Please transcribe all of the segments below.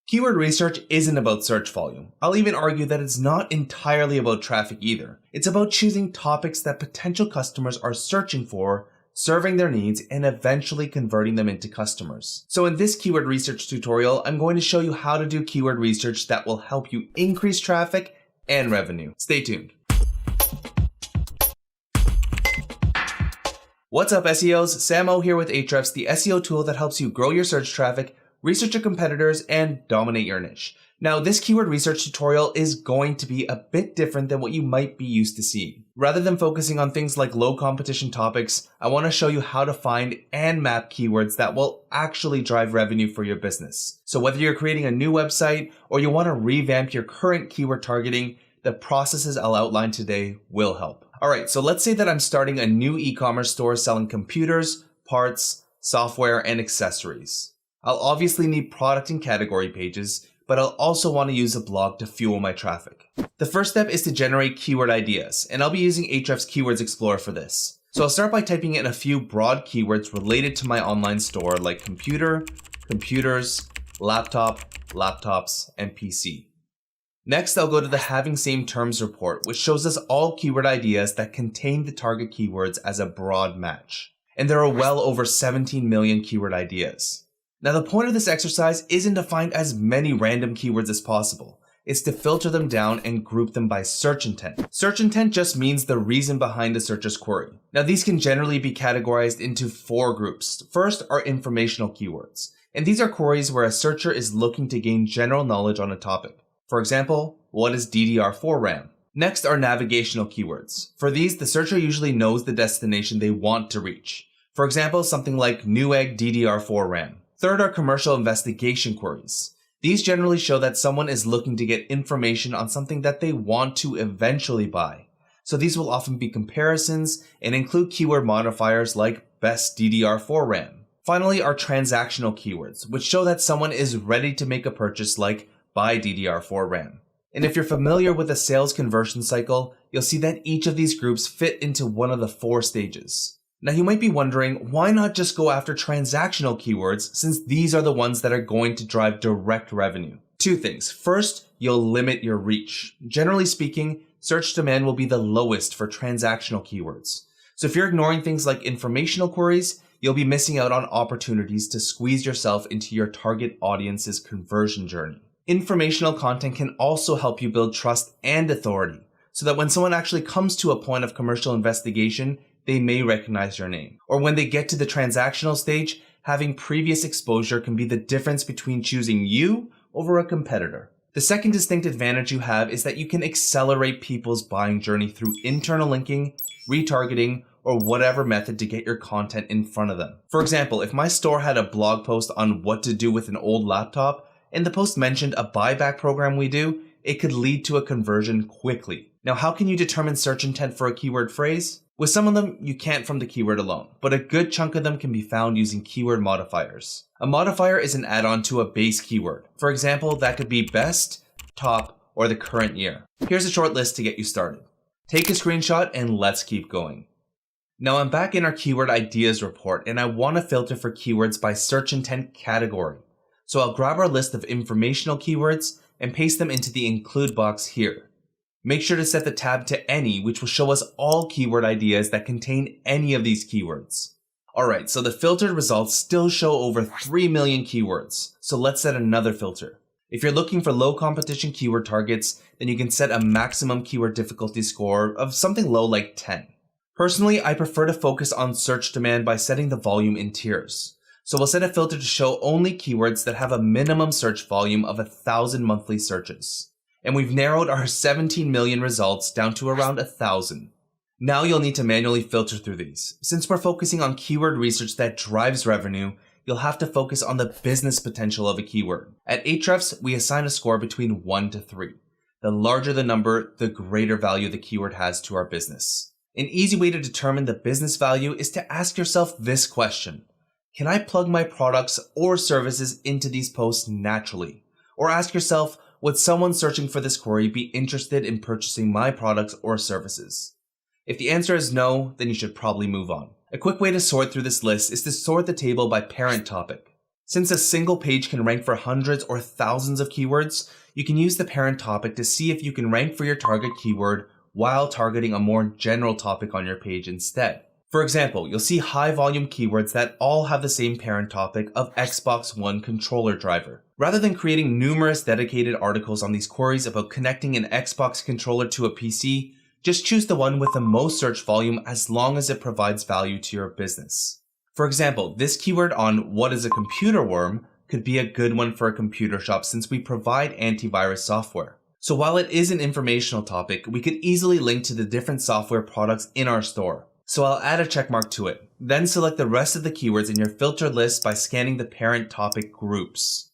Keyword research isn't about search volume. I'll even argue that it's not entirely about traffic either. It's about choosing topics that potential customers are searching for, serving their needs, and eventually converting them into customers. So in this keyword research tutorial, I'm going to show you how to do keyword research that will help you increase traffic and revenue. Stay tuned. What's up SEOs? Samo here with Ahrefs, the SEO tool that helps you grow your search traffic, research your competitors, and dominate your niche. Now, this keyword research tutorial is going to be a bit different than what you might be used to seeing. Rather than focusing on things like low competition topics, I want to show you how to find and map keywords that will actually drive revenue for your business. So whether you're creating a new website or you want to revamp your current keyword targeting, the processes I'll outline today will help. Alright, so let's say that I'm starting a new e-commerce store selling computers, parts, software, and accessories. I'll obviously need product and category pages, but I'll also want to use a blog to fuel my traffic. The first step is to generate keyword ideas, and I'll be using Ahrefs Keywords Explorer for this. So I'll start by typing in a few broad keywords related to my online store like computer, computers, laptop, laptops, and PC. Next, I'll go to the Having Same Terms report, which shows us all keyword ideas that contain the target keywords as a broad match. And there are well over 17 million keyword ideas. Now, the point of this exercise isn't to find as many random keywords as possible. It's to filter them down and group them by search intent. Search intent just means the reason behind the searcher's query. Now, these can generally be categorized into 4 groups. First are informational keywords. And these are queries where a searcher is looking to gain general knowledge on a topic. For example, what is DDR4 RAM? Next are navigational keywords. For these, the searcher usually knows the destination they want to reach. For example, something like Newegg DDR4 RAM. Third are commercial investigation queries. These generally show that someone is looking to get information on something that they want to eventually buy. So these will often be comparisons and include keyword modifiers like best DDR4 RAM. Finally are transactional keywords, which show that someone is ready to make a purchase like buy DDR4 RAM. And if you're familiar with a sales conversion cycle, you'll see that each of these groups fit into one of the 4 stages. Now you might be wondering, why not just go after transactional keywords since these are the ones that are going to drive direct revenue? 2 things. First, you'll limit your reach. Generally speaking, search demand will be the lowest for transactional keywords. So if you're ignoring things like informational queries, you'll be missing out on opportunities to squeeze yourself into your target audience's conversion journey. Informational content can also help you build trust and authority so that when someone actually comes to a point of commercial investigation, they may recognize your name. Or when they get to the transactional stage, having previous exposure can be the difference between choosing you over a competitor. The second distinct advantage you have is that you can accelerate people's buying journey through internal linking, retargeting, or whatever method to get your content in front of them. For example, if my store had a blog post on what to do with an old laptop, and the post mentioned a buyback program we do, it could lead to a conversion quickly. Now, how can you determine search intent for a keyword phrase? With some of them, you can't from the keyword alone, but a good chunk of them can be found using keyword modifiers. A modifier is an add-on to a base keyword. For example, that could be best, top, or the current year. Here's a short list to get you started. Take a screenshot and let's keep going. Now I'm back in our keyword ideas report and I want to filter for keywords by search intent category. So I'll grab our list of informational keywords and paste them into the include box here. Make sure to set the tab to any, which will show us all keyword ideas that contain any of these keywords. Alright, so the filtered results still show over 3 million keywords. So let's set another filter. If you're looking for low competition keyword targets, then you can set a maximum keyword difficulty score of something low like 10. Personally, I prefer to focus on search demand by setting the volume in tiers. So we'll set a filter to show only keywords that have a minimum search volume of 1,000 monthly searches. And we've narrowed our 17 million results down to around 1,000. Now you'll need to manually filter through these. Since we're focusing on keyword research that drives revenue, you'll have to focus on the business potential of a keyword. At Ahrefs, we assign a score between 1 to 3. The larger the number, the greater value the keyword has to our business. An easy way to determine the business value is to ask yourself this question. Can I plug my products or services into these posts naturally? Or ask yourself, would someone searching for this query be interested in purchasing my products or services? If the answer is no, then you should probably move on. A quick way to sort through this list is to sort the table by parent topic. Since a single page can rank for hundreds or thousands of keywords, you can use the parent topic to see if you can rank for your target keyword while targeting a more general topic on your page instead. For example, you'll see high volume keywords that all have the same parent topic of Xbox One controller driver. Rather than creating numerous dedicated articles on these queries about connecting an Xbox controller to a PC, just choose the one with the most search volume as long as it provides value to your business. For example, this keyword on what is a computer worm could be a good one for a computer shop since we provide antivirus software. So while it is an informational topic, we could easily link to the different software products in our store. So I'll add a checkmark to it. Then select the rest of the keywords in your filtered list by scanning the parent topic groups.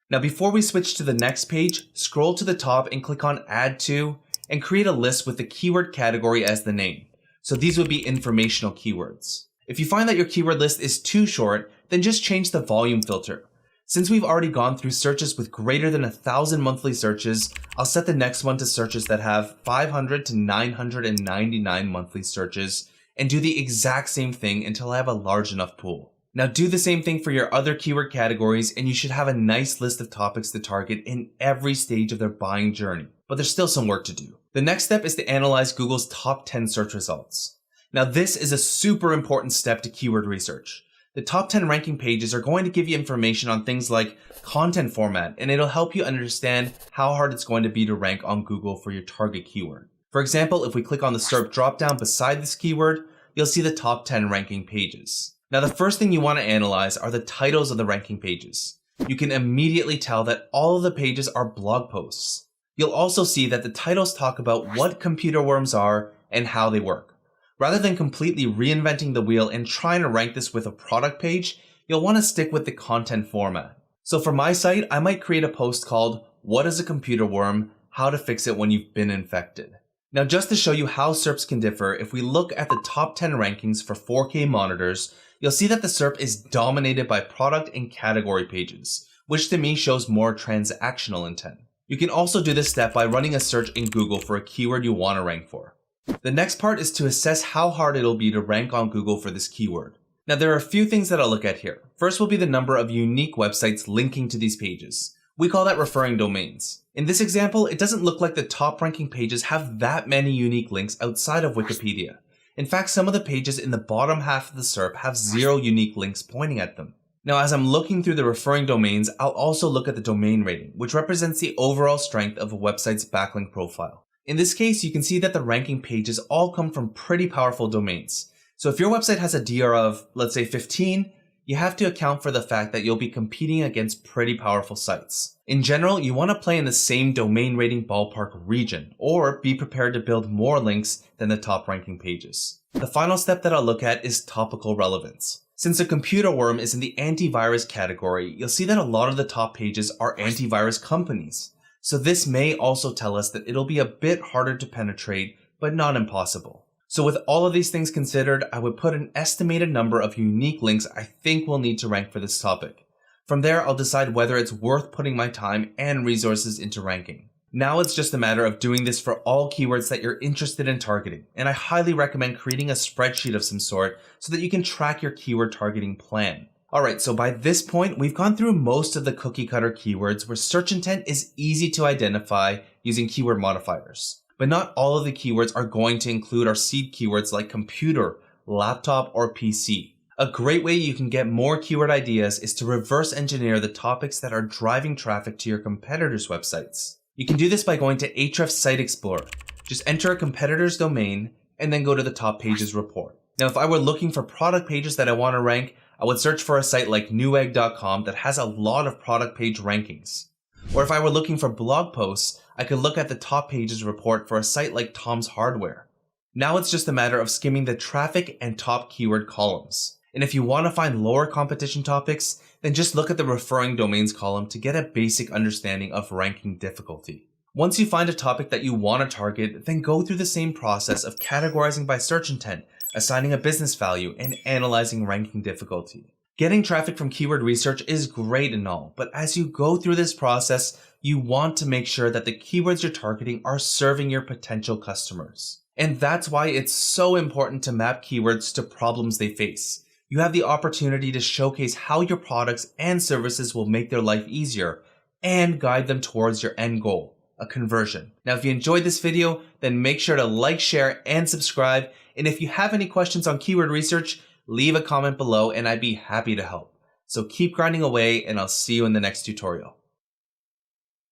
Now before we switch to the next page, scroll to the top and click on Add To and create a list with the keyword category as the name. So these would be informational keywords. If you find that your keyword list is too short, then just change the volume filter. Since we've already gone through searches with greater than 1,000 monthly searches, I'll set the next one to searches that have 500 to 999 monthly searches and do the exact same thing until I have a large enough pool. Now do the same thing for your other keyword categories and you should have a nice list of topics to target in every stage of their buying journey. But there's still some work to do. The next step is to analyze Google's top 10 search results. Now this is a super important step to keyword research. The top 10 ranking pages are going to give you information on things like content format, and it'll help you understand how hard it's going to be to rank on Google for your target keyword. For example, if we click on the SERP dropdown beside this keyword, you'll see the top 10 ranking pages. Now the first thing you want to analyze are the titles of the ranking pages. You can immediately tell that all of the pages are blog posts. You'll also see that the titles talk about what computer worms are and how they work. Rather than completely reinventing the wheel and trying to rank this with a product page, you'll want to stick with the content format. So for my site, I might create a post called, What is a computer worm? How to fix it when you've been infected. Now just to show you how SERPs can differ, if we look at the top 10 rankings for 4K monitors, you'll see that the SERP is dominated by product and category pages, which to me shows more transactional intent. You can also do this step by running a search in Google for a keyword you want to rank for. The next part is to assess how hard it'll be to rank on Google for this keyword. Now there are a few things that I'll look at here. First will be the number of unique websites linking to these pages. We call that referring domains. In this example, it doesn't look like the top ranking pages have that many unique links outside of Wikipedia. In fact, some of the pages in the bottom half of the SERP have 0 unique links pointing at them. Now as I'm looking through the referring domains, I'll also look at the domain rating, which represents the overall strength of a website's backlink profile. In this case, you can see that the ranking pages all come from pretty powerful domains. So if your website has a DR of, let's say 15, you have to account for the fact that you'll be competing against pretty powerful sites. In general, you want to play in the same domain rating ballpark region, or be prepared to build more links than the top ranking pages. The final step that I'll look at is topical relevance. Since a computer worm is in the antivirus category, you'll see that a lot of the top pages are antivirus companies. So this may also tell us that it'll be a bit harder to penetrate, but not impossible. So with all of these things considered, I would put an estimated number of unique links I think we'll need to rank for this topic. From there, I'll decide whether it's worth putting my time and resources into ranking. Now it's just a matter of doing this for all keywords that you're interested in targeting, and I highly recommend creating a spreadsheet of some sort so that you can track your keyword targeting plan. Alright, so by this point, we've gone through most of the cookie cutter keywords where search intent is easy to identify using keyword modifiers. But not all of the keywords are going to include our seed keywords like computer, laptop, or PC. A great way you can get more keyword ideas is to reverse engineer the topics that are driving traffic to your competitors' websites. You can do this by going to Ahrefs Site Explorer. Just enter a competitor's domain and then go to the top pages report. Now, if I were looking for product pages that I want to rank, I would search for a site like newegg.com that has a lot of product page rankings. Or if I were looking for blog posts, I could look at the top pages report for a site like Tom's Hardware. Now it's just a matter of skimming the traffic and top keyword columns. And if you want to find lower competition topics, then just look at the referring domains column to get a basic understanding of ranking difficulty. Once you find a topic that you want to target, then go through the same process of categorizing by search intent, assigning a business value, and analyzing ranking difficulty. Getting traffic from keyword research is great and all, but as you go through this process, you want to make sure that the keywords you're targeting are serving your potential customers. And that's why it's so important to map keywords to problems they face. You have the opportunity to showcase how your products and services will make their life easier and guide them towards your end goal, a conversion. Now, if you enjoyed this video, then make sure to like, share, and subscribe. And if you have any questions on keyword research, leave a comment below and I'd be happy to help. So keep grinding away and I'll see you in the next tutorial.